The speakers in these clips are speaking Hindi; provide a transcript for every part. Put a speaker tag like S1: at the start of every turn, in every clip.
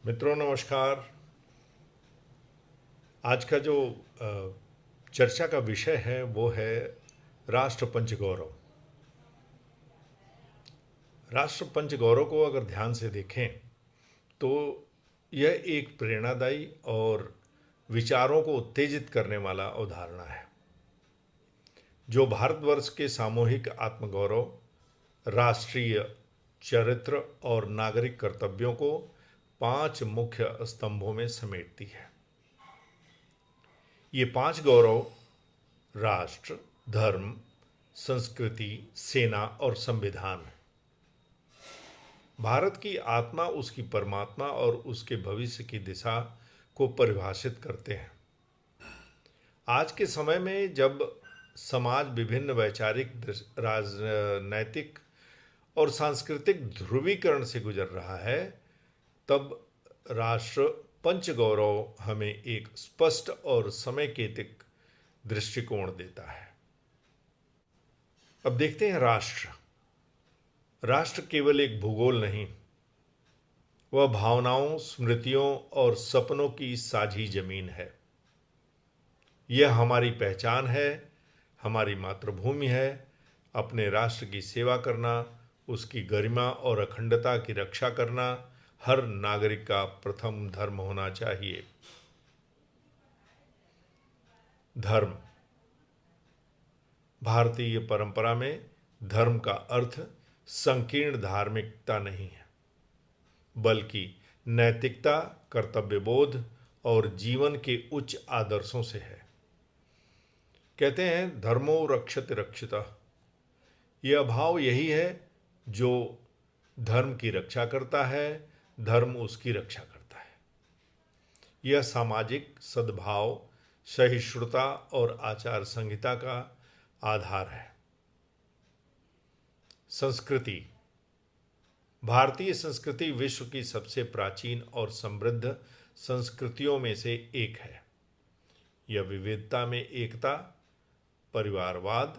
S1: मित्रों नमस्कार। आज का जो चर्चा का विषय है वो है राष्ट्र पंच गौरव। राष्ट्र पंच गौरव को अगर ध्यान से देखें तो यह एक प्रेरणादायी और विचारों को उत्तेजित करने वाला अवधारणा है जो भारतवर्ष के सामूहिक आत्मगौरव, राष्ट्रीय चरित्र और नागरिक कर्तव्यों को 5 मुख्य स्तंभों में समेटती है। ये 5 गौरव राष्ट्र, धर्म, संस्कृति, सेना और संविधान भारत की आत्मा, उसकी परमात्मा और उसके भविष्य की दिशा को परिभाषित करते हैं। आज के समय में जब समाज विभिन्न वैचारिक, राजनैतिक और सांस्कृतिक ध्रुवीकरण से गुजर रहा है, तब राष्ट्र पंच गौरव हमें एक स्पष्ट और समेकित दृष्टिकोण देता है। अब देखते हैं राष्ट्र। राष्ट्र केवल एक भूगोल नहीं, वह भावनाओं, स्मृतियों और सपनों की साझी जमीन है। यह हमारी पहचान है, हमारी मातृभूमि है। अपने राष्ट्र की सेवा करना, उसकी गरिमा और अखंडता की रक्षा करना हर नागरिक का प्रथम धर्म होना चाहिए। धर्म। भारतीय परंपरा में धर्म का अर्थ संकीर्ण धार्मिकता नहीं है, बल्कि नैतिकता, कर्तव्यबोध और जीवन के उच्च आदर्शों से है। कहते हैं धर्मो रक्षति रक्षितः। यह भाव यही है जो धर्म की रक्षा करता है, धर्म उसकी रक्षा करता है। यह सामाजिक सद्भाव, सहिष्णुता और आचार संहिता का आधार है। संस्कृति। भारतीय संस्कृति विश्व की सबसे प्राचीन और समृद्ध संस्कृतियों में से एक है। यह विविधता में एकता, परिवारवाद,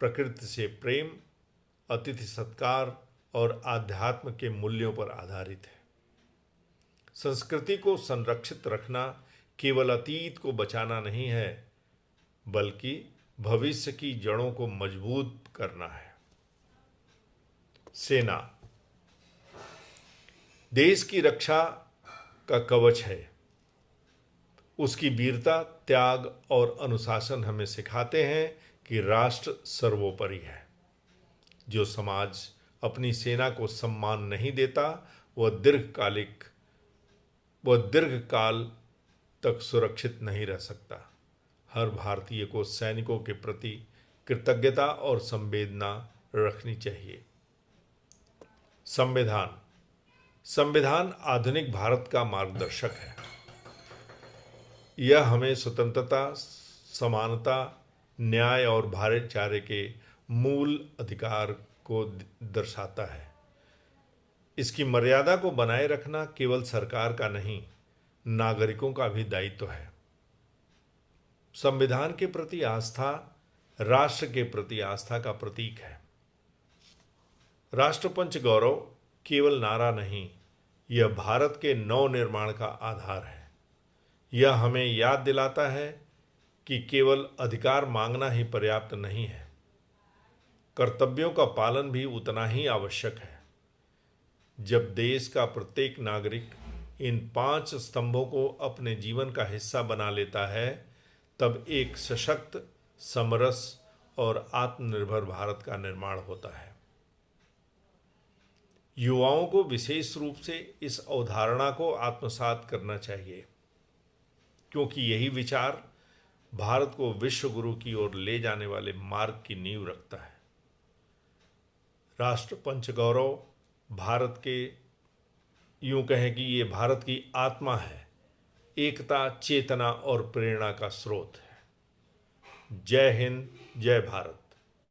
S1: प्रकृति से प्रेम, अतिथि सत्कार और आध्यात्म के मूल्यों पर आधारित है। संस्कृति को संरक्षित रखना केवल अतीत को बचाना नहीं है, बल्कि भविष्य की जड़ों को मजबूत करना है। सेना देश की रक्षा का कवच है। उसकी वीरता, त्याग और अनुशासन हमें सिखाते हैं कि राष्ट्र सर्वोपरि है। जो समाज अपनी सेना को सम्मान नहीं देता, वह दीर्घकाल तक सुरक्षित नहीं रह सकता। हर भारतीय को सैनिकों के प्रति कृतज्ञता और संवेदना रखनी चाहिए। संविधान। संविधान आधुनिक भारत का मार्गदर्शक है। यह हमें स्वतंत्रता, समानता, न्याय और भाईचारे के मूल अधिकार को दर्शाता है। इसकी मर्यादा को बनाए रखना केवल सरकार का नहीं, नागरिकों का भी दायित्व है। संविधान के प्रति आस्था राष्ट्र के प्रति आस्था का प्रतीक है। राष्ट्रपंच गौरव केवल नारा नहीं, यह भारत के नव निर्माण का आधार है। यह हमें याद दिलाता है कि केवल अधिकार मांगना ही पर्याप्त नहीं है, कर्तव्यों का पालन भी उतना ही आवश्यक है। जब देश का प्रत्येक नागरिक इन 5 स्तंभों को अपने जीवन का हिस्सा बना लेता है, तब एक सशक्त, समरस और आत्मनिर्भर भारत का निर्माण होता है। युवाओं को विशेष रूप से इस अवधारणा को आत्मसात करना चाहिए, क्योंकि यही विचार भारत को विश्व गुरु की ओर ले जाने वाले मार्ग की नींव रखता है। राष्ट्र पंच गौरव भारत के, यूं कहें कि ये भारत की आत्मा है, एकता, चेतना और प्रेरणा का स्रोत है। जय हिंद, जय भारत।